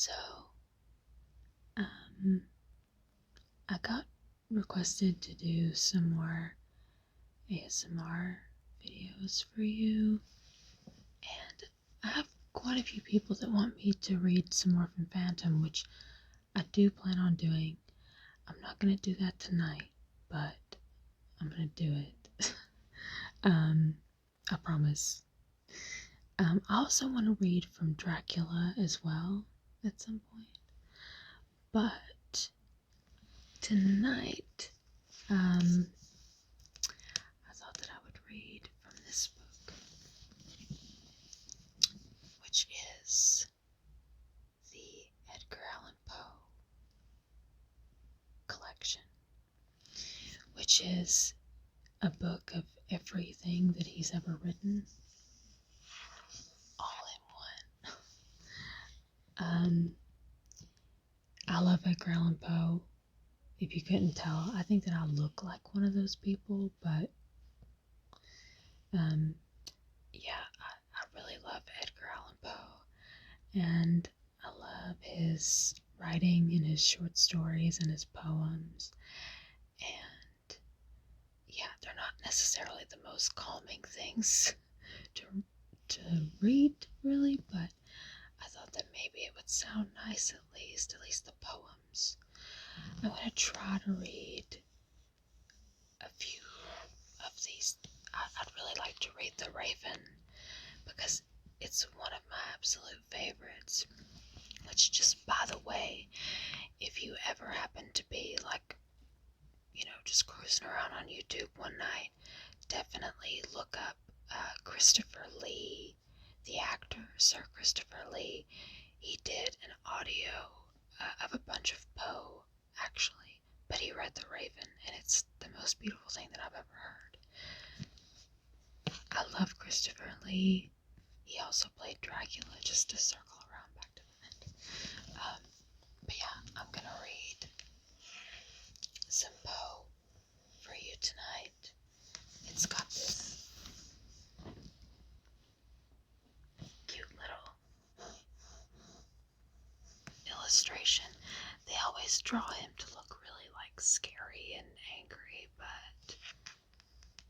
So, I got requested to do some more ASMR videos for you, and I have quite a few people that want me to read some more from Phantom, which I do plan on doing. I'm not going to do that tonight, but I'm going to do it. I promise. I also want to read from Dracula as well at some point. But tonight, I thought that I would read from this book, which is the Edgar Allan Poe collection, which is a book of everything that he's ever written, all in one. I love Edgar Allan Poe. If you couldn't tell, I think that I look like one of those people, but yeah, I really love Edgar Allan Poe, and I love his writing and his short stories and his poems, and yeah, they're not necessarily the most calming things to read, really, but I thought that maybe it would sound nice at least the poems. I'm going to try to read a few of these. I'd really like to read The Raven because it's one of my absolute favorites. Which, just by the way, if you ever happen to be like, just cruising around on YouTube one night, definitely look up Christopher Lee, the actor, Sir Christopher Lee. He did an audio of a bunch of Poe, actually, but he read The Raven, and it's the most beautiful thing that I've ever heard. I love Christopher Lee. He also played Dracula, just to circle around back to that. But yeah, I'm gonna read some Poe for you tonight. It's got this cute little illustration. They always draw him to look really like scary and angry, but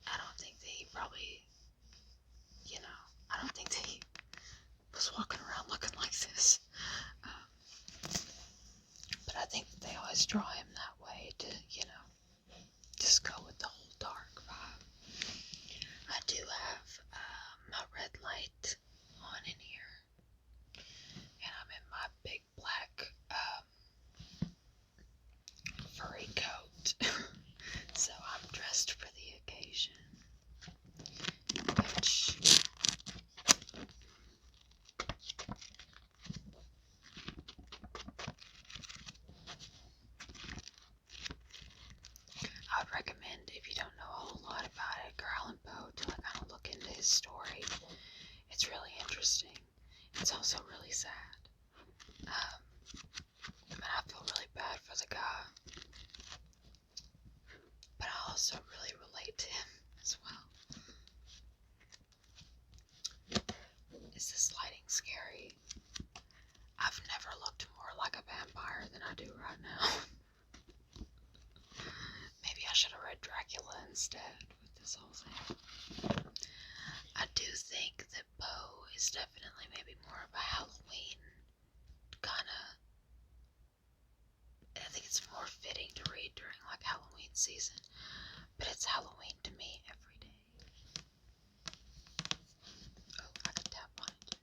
I don't think that he probably, I don't think that he was walking around looking like this. But I think that they always draw him that way to, just go with the whole dark vibe. I do have my red light on in here, and I'm in my big black furry coat, so I'm dressed for the occasion, which I would recommend, if you don't know a whole lot about Edgar Allan Poe, to kind of look into his story. It's really interesting. It's also really sad. And I feel really bad for the guy, but I also really relate to him as well. Is this lighting scary? I've never looked more like a vampire than I do right now. Maybe I should have read Dracula instead with this whole thing. I do think that Poe is definitely maybe more of a Halloween kind of. I think it's more fitting to read during like Halloween season, but it's Halloween to me every day. Oh, I can tap on it.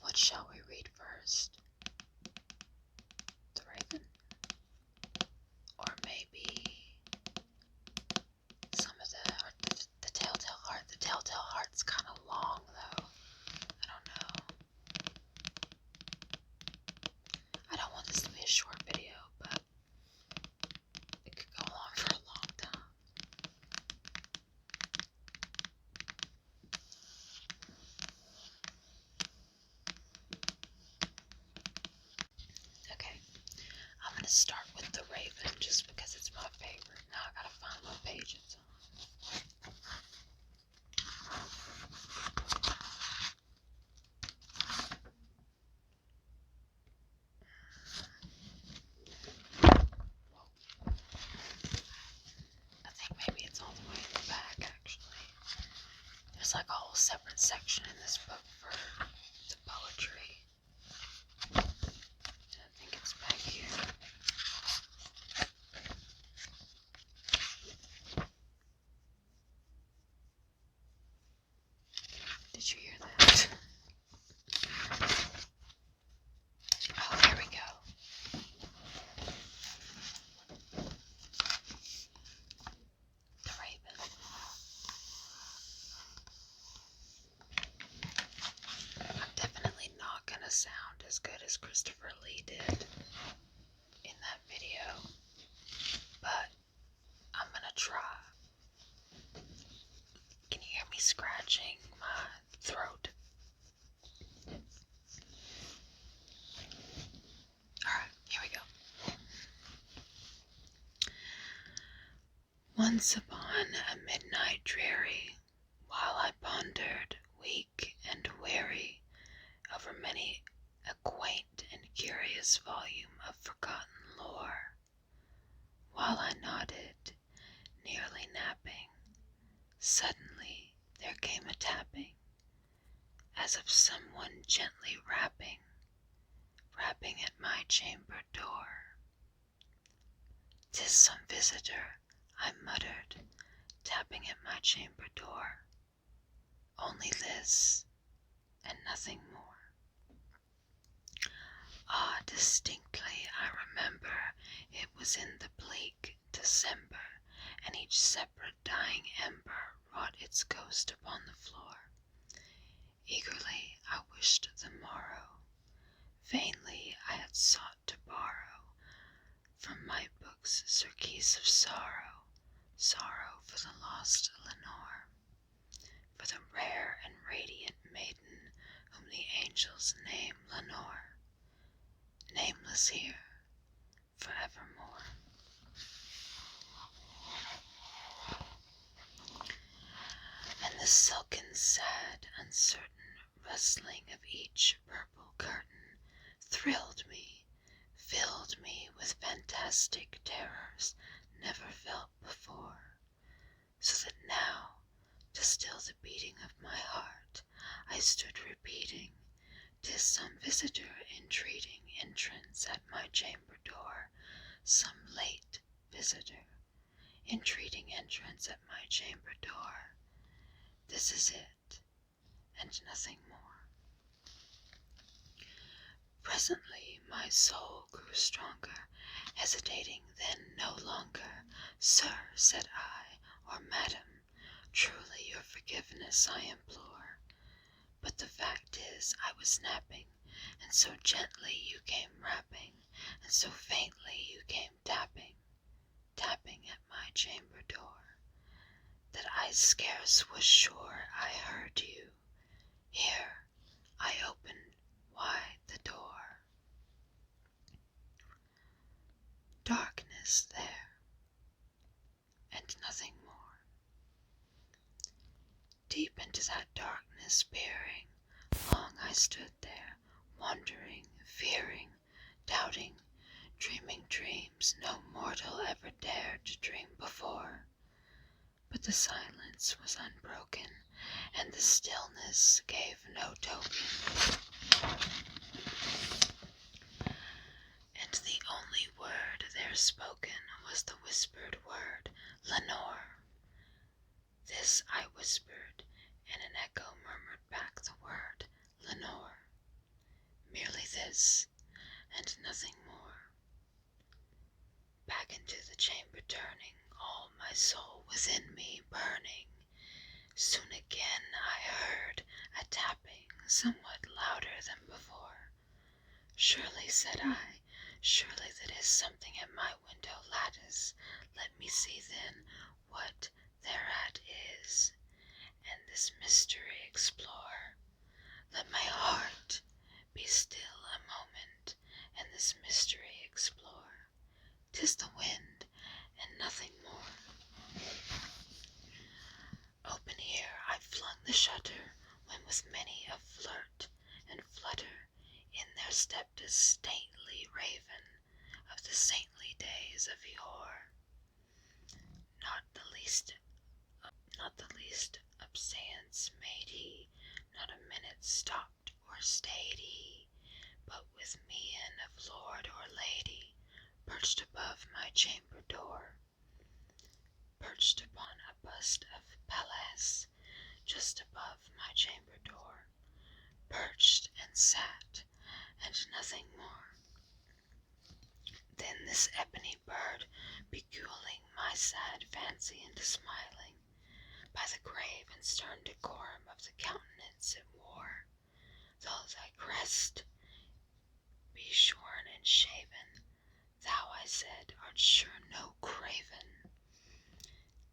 What shall we read first? The Raven? Or maybe some of the Telltale Heart. The Telltale Heart's kind of long though. I don't know. I don't want this to be a short video, but it could go on for a long time. Okay, I'm going to start with The Raven just because it's my favorite. Now I gotta find what page it's on. like a whole separate section in this book for the poetry. I think it's back here. Did you hear that? Oh, here we go. The Raven. I'm definitely not gonna sound as good as Christopher Lee did in that video, but I'm gonna try. Can you hear me scratching my throat? Alright, here we go. Once upon a midnight dreary, while I pondered, weak and weary, over many a quaint and curious volume of forgotten lore, while I nodded, nearly napping, suddenly there came a tapping, as of someone gently rapping at my chamber door. "'Tis some visitor," I muttered, tapping at my chamber door. "Only this, and nothing more." Ah, distinctly I remember it was in the bleak December, and each separate dying ember wrought its ghost upon the floor. Eagerly I wished the morrow. Vainly I had sought to borrow from my book's surcease of sorrow, sorrow for the lost Lenore, for the rare and radiant maiden whom the angels name Lenore, nameless here forevermore. And the silken, sad, uncertain rustling of each purple curtain thrilled me, filled me with fantastic terrors never felt before, so that now, to still the beating of my heart, I stood repeating, "'Tis some visitor entreating entrance at my chamber door, some late visitor entreating entrance at my chamber door. This is it, and nothing more." Presently my soul grew stronger, hesitating then no longer. "Sir," said I, "or madam, truly your forgiveness I implore. But the fact is I was napping, and so gently you came rapping, and so faintly you came tapping, tapping at my chamber door, that I scarce was sure I heard you. Here I opened wide the door. Darkness there, and nothing more. Deep into that darkness peering, long I stood there, wondering, fearing, doubting, dreaming dreams no mortal ever dared to dream before. But the silence was unbroken, and the stillness gave no token. And the only word there spoken was the whispered word, "Lenore." This I whispered, and an echo murmured back the word, "Lenore." Merely this, and nothing more. Back into the chamber turning, all my soul within me burning, soon again I heard a tapping somewhat louder than before. "Surely," said I, "surely that is something at my window lattice. Let me see then what thereat is, and this mystery explore. Let my heart be still a moment, and this mystery explore. 'Tis the wind, and nothing more." Open here I flung the shutter, when with many a flirt and flutter in there stepped a stately raven of the saintly days of yore. Not the least absence made he, not a minute stopped or stayed he, but with mien of lord or lady, perched above my chamber door, perched upon a bust of Pallas, just above my chamber door, perched and sat, and nothing more. Then this ebony bird, beguiling my sad fancy into smiling, by the grave and stern decorum of the countenance it wore, though thy crest be shorn and shaven, thou, I said, art sure no craven,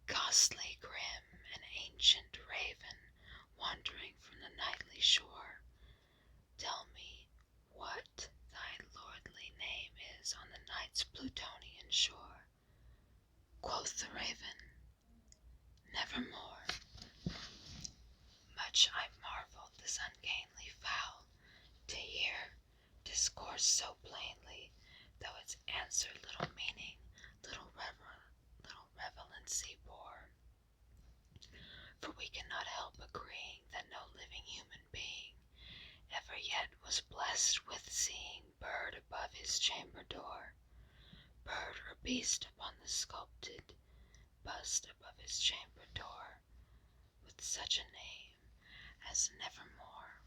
ghastly, grim, an ancient raven, wandering from the nightly shore. Tell me what thy lordly name is on the night's Plutonian shore. Quoth the raven, nevermore. Much I marveled this ungainly fowl to hear discourse so plainly, though its answer little meaning, little relevancy bore. For we cannot help agreeing that no living human being ever yet was blessed with seeing bird above his chamber door, bird or beast upon the sculpted bust above his chamber door, with such a name as nevermore.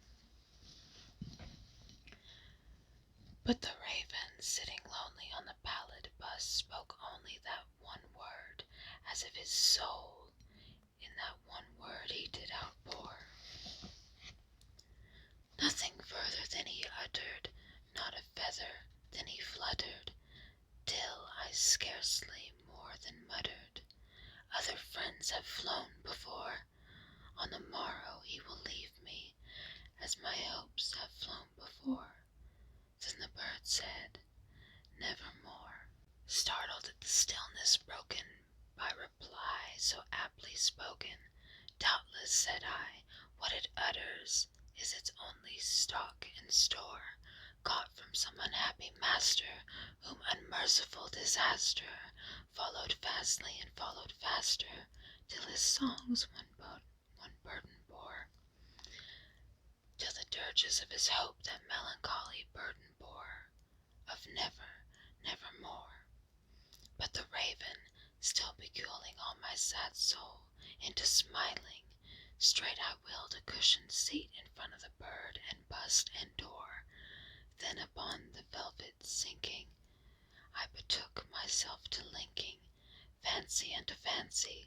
But the raven, sitting lonely on the pallid bust, spoke only that one word, as if his soul in that one word he did outpour. Nothing further than he uttered, not a feather than he fluttered, till I scarcely more than muttered, other friends have flown before, on the morrow he will leave me, as my hopes have flown before. Then the bird said, nevermore. Startled at the stillness broken by reply so aptly spoken, doubtless, said I, what it utters is its only stock and store, caught from some unhappy master, whom unmerciful disaster followed fastly and followed faster, till his songs one burden bore, till the dirges of his hope that melancholy burden bore, of nevermore. But the raven, still beguiling all my sad soul into smiling, straight I willed a cushioned seat in front of the bird and bust and door. Then upon the velvet sinking, I betook myself to linking fancy unto fancy,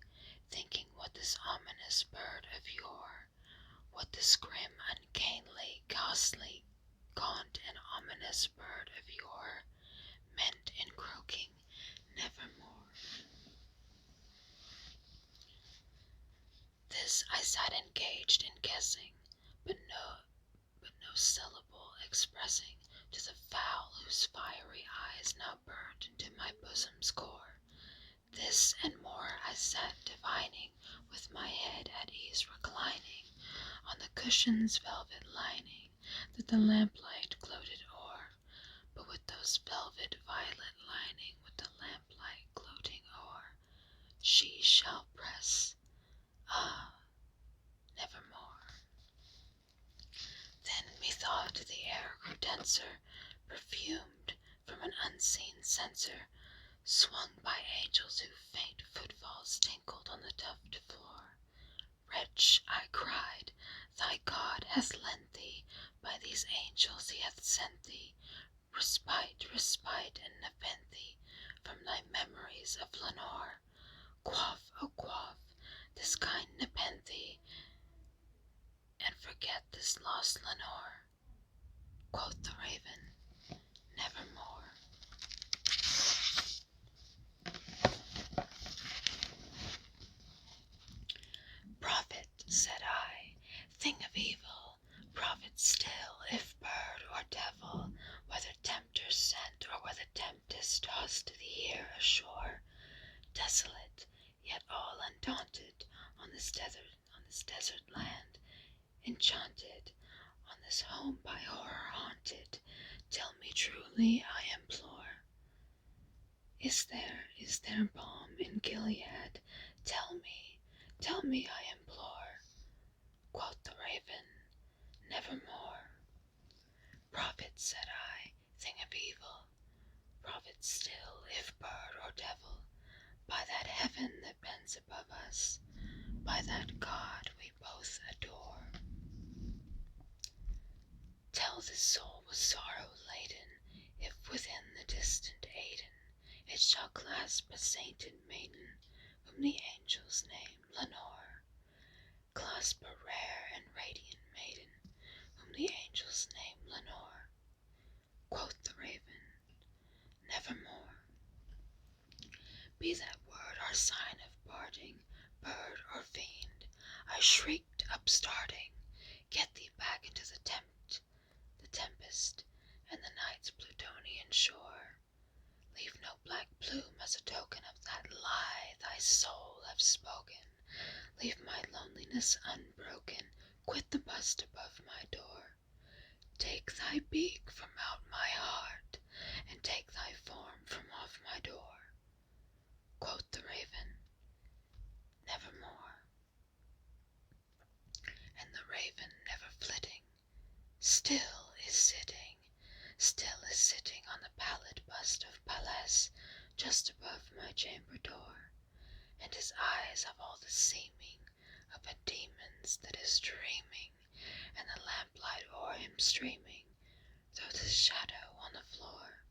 thinking what this ominous bird of yore, what this grim, ungainly, ghastly, gaunt, and ominous bird of yore meant in croaking nevermore. This I sat engaged in guessing, but no syllable expressing to the fowl whose fiery eyes now burned into my bosom's core. This and more I sat divining, with my head at ease reclining on the cushion's velvet lining, that the lamplight gloated o'er, but with those velvet violet lining, with the lamplight gloating o'er, she shall press, nevermore. Then methought the air grew denser, perfumed from an unseen censer, swung by angels whose faint footfalls tinkled on the tufted floor. Wretch, I cried, thy God hath lent thee, by these angels he hath sent thee, respite, and nepenthe from thy memories of Lenore. Quaff, oh quaff, this kind nepenthe, and forget this lost Lenore. Quoth the raven, nevermore. Prophet, said I, thing of evil, prophet still, if bird or devil, whether tempter sent or whether tempest tossed thee here ashore, desolate, yet all undaunted, on this desert land, enchanted, on this home by horror haunted, tell me truly, I implore, is there balm in Gilead? Tell me, Tell me, I implore, quoth the raven, nevermore. Prophet, said I, thing of evil, prophet still, if bird or devil, by that heaven that bends above us, by that God we both adore. Tell this soul with sorrow laden, if within the distant Aidenn it shall clasp a sainted maiden, whom the angels name Lenore. Clasp a rare and radiant maiden, whom the angels name Lenore. Quoth the raven, nevermore. Be that word our sign of parting, bird or fiend, I shrieked, upstarting, get thee back into the tempest, and the night's Plutonian shore. Leave no black plume as a token of that lie thy soul have spoken. Leave my loneliness unbroken, quit the bust above my door. Take thy beak from out my heart, and take thy form from off my door. Quoth the raven, nevermore. And the raven, never flitting, still is sitting on the pallid bust of Pallas, just above my chamber door, and his eyes have all the seeming of a demon's that is dreaming, and the lamplight o'er him streaming through the shadow on the floor,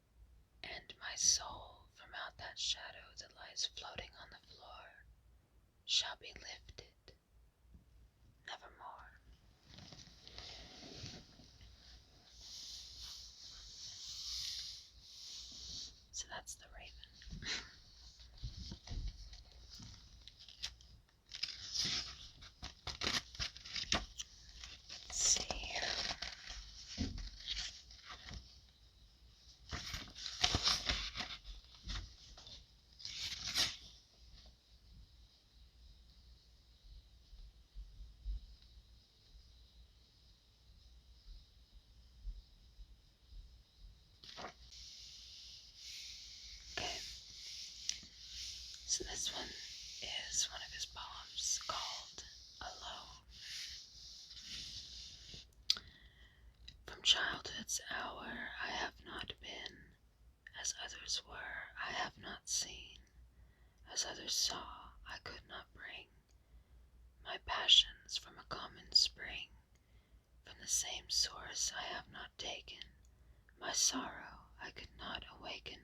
and my soul from out that shadow that lies floating on the floor shall be lifted nevermore. So that's the raven. Let's see here. Okay. So this one is one of his poems called Alone. From childhood's hour I have not been, as others were I have not seen, as others saw I could not bring my passions from a common spring, from the same source I have not taken, my sorrow I could not awaken,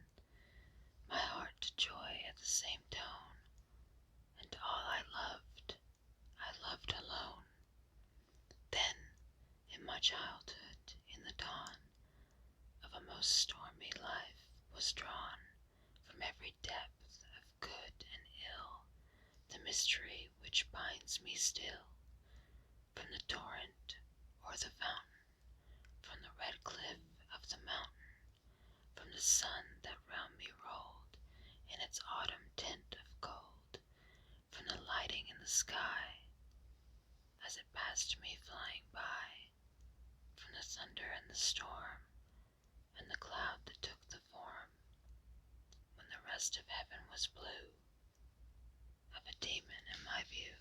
my heart to joy at the same tone, and all I loved alone. Then, in my childhood, in the dawn of a most stormy life, was drawn from every depth of good and ill the mystery which binds me still, from the torrent or the fountain, from the red cliff of the mountain, from the sun that round me rolled in its autumn tint of gold, from the lighting in the sky as it passed me flying by, from the thunder and the storm, and the cloud that took the form, when the rest of heaven was blue, of a demon in my view.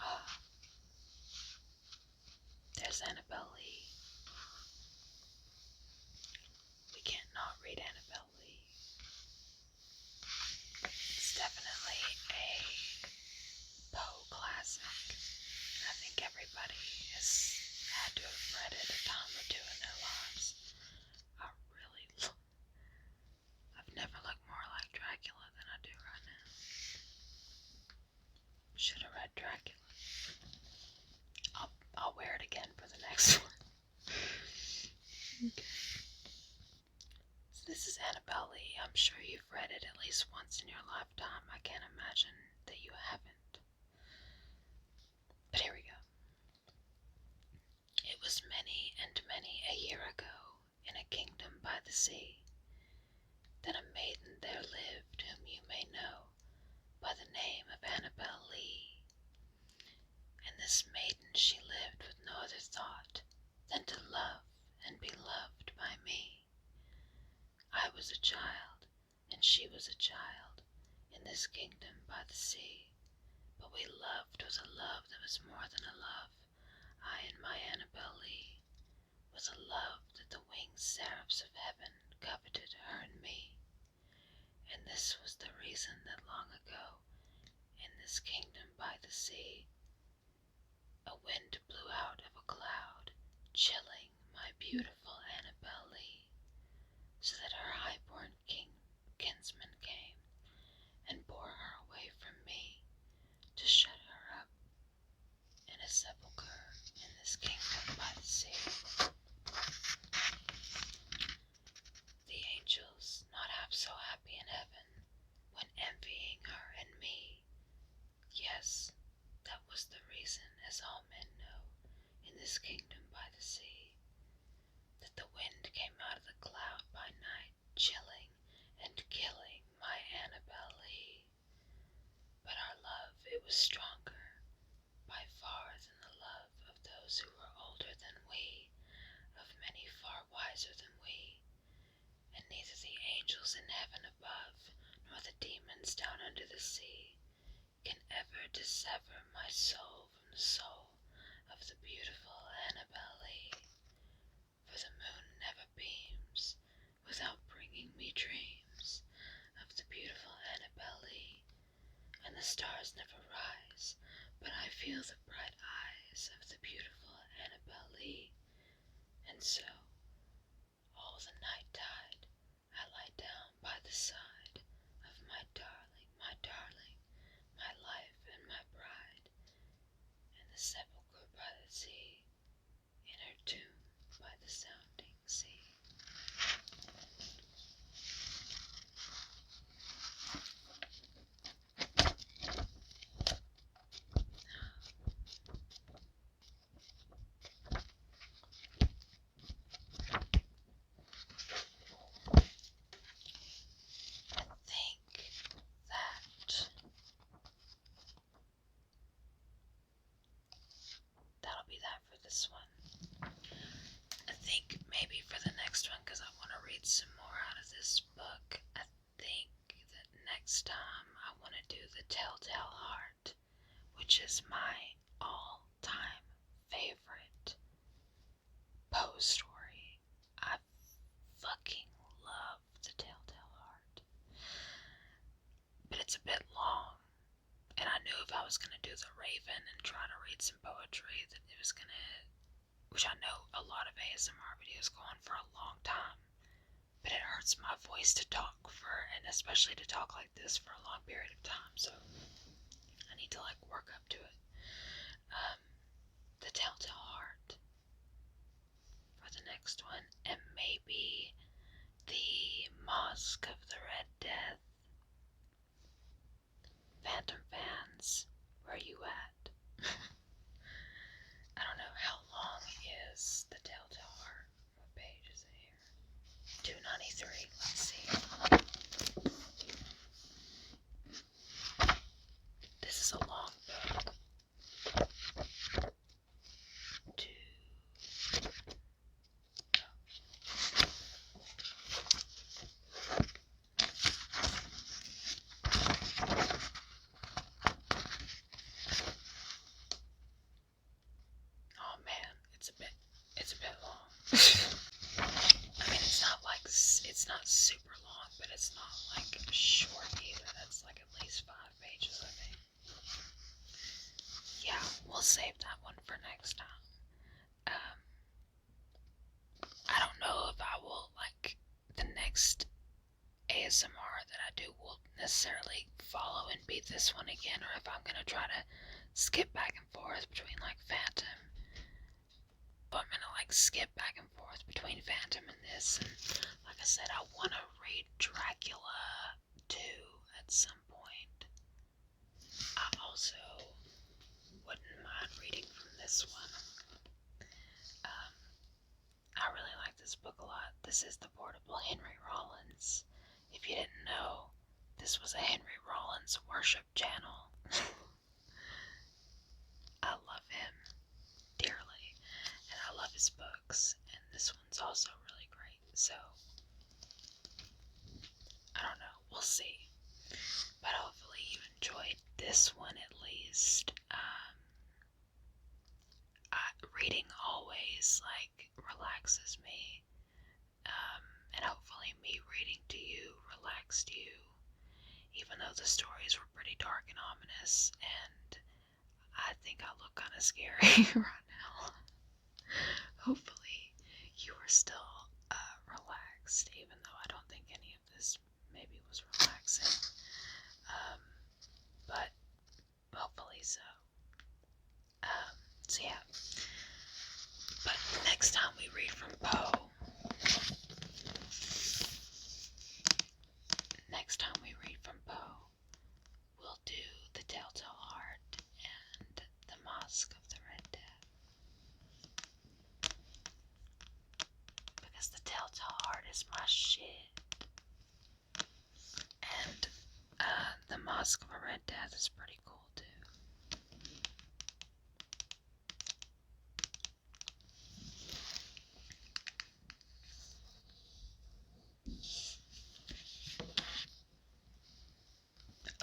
Ah, there's Annabel Lee. We can't not read Annabel Lee. It's definitely a Poe classic. I think everybody has had to have read it a time or two in their lives. I've never looked more like Dracula than I do right now. Should have read Dracula. I'll wear it again for the next one. Okay. So this is Annabel Lee. I'm sure you've read it at least once in your lifetime. I can't imagine that you haven't. But here we go. It was many and many a year ago, in a kingdom by the sea, that a maiden there lived whom you may know by the name of Annabel Lee. And this maiden she lived with no other thought a child, and she was a child, in this kingdom by the sea. But we loved with a love that was more than a love, I and my Annabel Lee, with a love that the winged seraphs of heaven coveted her and me. And this was the reason that long ago, in this kingdom by the sea, a wind blew out of a cloud, chilling my beautiful Annabel Lee, so that her high-born kinsman came and bore her away from me to shut her up in a sepulchre in this kingdom by the sea. The angels, not half so happy in heaven, when envying her and me. Yes, that was the reason, as all men know, in this kingdom by the sea, that the wind came out of the cloud by night, chilling and killing my Annabel Lee. But our love, it was stronger by far than the love of those who were older than we, of many far wiser than we. And neither the angels in heaven above, nor the demons down under the sea, can ever dissever my soul from the soul of the beautiful Annabel Lee. For the moon never beams without bringing me dreams of the beautiful Annabel Lee, and the stars never rise but I feel the bright eyes of the beautiful Annabel Lee. And so, all the night tide, I lie down by the side of my darling, my life and my bride, in the sepulchre by the sea, in her tomb by the sounding sea. That'll be that for this one. I think maybe for the next one, because I want to read some more out of this book, I think that next time I want to do The Telltale Heart, which is my all-time favorite Poe story. I fucking love The Telltale Heart. But it's a bit long. And I knew if I was going to do The Raven and try to read some poetry, that it was going to, which I know a lot of ASMR videos go on for a long time, but it hurts my voice to talk and especially to talk like this for a long period of time, so I need to work up to it. The Telltale Heart for the next one, and maybe the Mosque of the Red Death. Phantom fans, where are you at? I don't know how long is The Telltale Heart. What page is it here? 293. Let's see. This is a long book. Oh man, it's a bit long. I mean, it's not super long, but it's not short either. That's at least 5 pages, I think. Yeah, we'll save that one for next time. I don't know if I will, the next ASMR that I do will necessarily follow and beat this one again, or if I'm going to try to skip back and forth between, Phantom. But I'm going to, skip back and forth between Phantom and this, and like I said, I want to read Dracula 2 at some point. I also wouldn't mind reading from this one. I really like this book a lot. This is the Portable Henry Rollins. If you didn't know, this was a Henry Rollins worship channel. I love him dearly, and I love his books, and this one's also really great. So, see. But hopefully you enjoyed this one at least. Reading always relaxes me, and hopefully me reading to you relaxed you, even though the stories were pretty dark and ominous, and I think I look kind of scary right now. Hopefully you were still relaxed, even though I don't think any of this maybe was relaxing, but hopefully so. So yeah. But next time we read from Poe, we'll do The Telltale Heart and The Mosque of the Red Death. Because The Telltale Heart is my shit. And The Mosque of the Red Death is pretty cool too.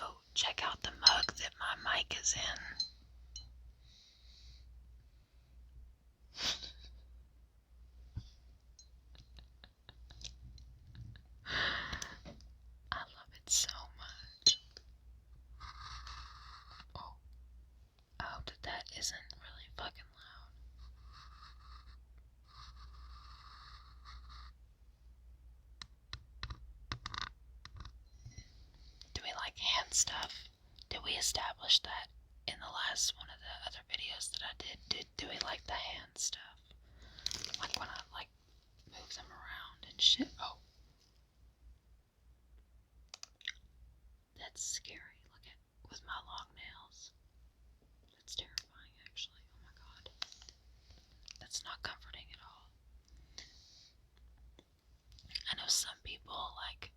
Oh, check out the mug that my mic is in. I love it so much. Oh, I hope that isn't really fucking loud. Do we like hand stuff? Did we establish that in the last one of the other videos that I did? Do we like the hand stuff? Like when I move them around and shit. Oh. That's scary. Look at with my long nails. That's terrifying actually. Oh my god. That's not comforting at all. I know some people like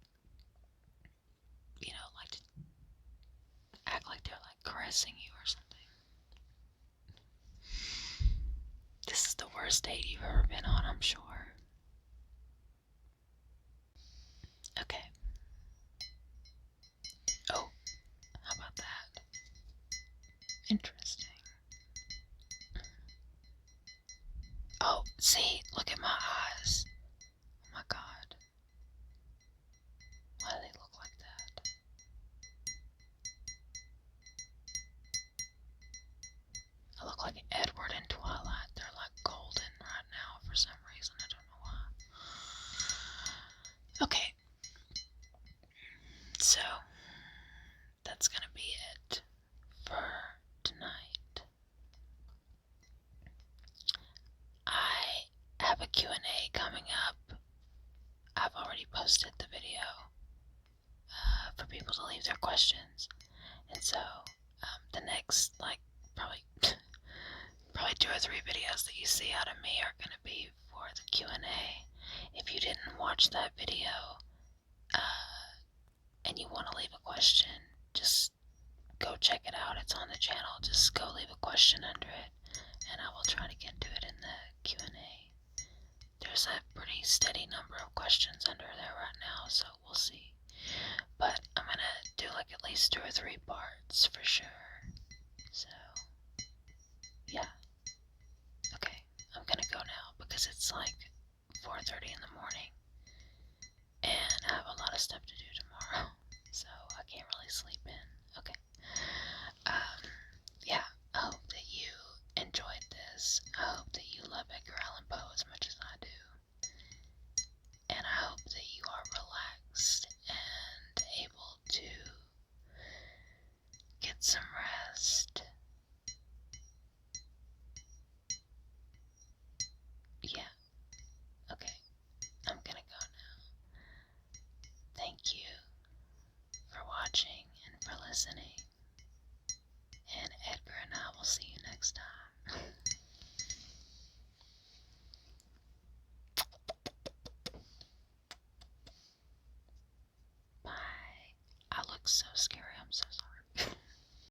to act like they're caressing you or something. This is the worst date you've ever been on, I'm sure. Okay. Oh, how about that? Interesting. Oh, see, look at my eyes. Oh my god. Why do they look like that? I look like Edward in Twilight. They're golden right now for some reason. I don't know why. Okay. So, that's gonna be it for tonight. I have a Q&A coming up. I've already posted the video for people to leave their questions. And so, the next, probably 2 or 3 videos that you see out of me are going to be for the Q&A. If you didn't watch that video and you want to leave a question, just go check it out. It's on the channel. Just go leave a question under it, and I will try to get to it in the Q&A. There's a pretty steady number of questions under there right now, so we'll see. But I'm going to do at least 2 or 3 parts for sure. So, yeah. Okay, I'm gonna go now because it's 4:30 in the morning and I have a lot of stuff to do tomorrow, so I can't really sleep in. Okay. Yeah, I hope that you enjoyed this. I hope that you love Edgar Allan Poe as much as I do. And I hope that you are relaxed and able to get some rest. Yeah. Okay. I'm gonna go now. Thank you for watching and for listening. And Edgar and I will see you next time. Bye. I look so scary. I'm so sorry.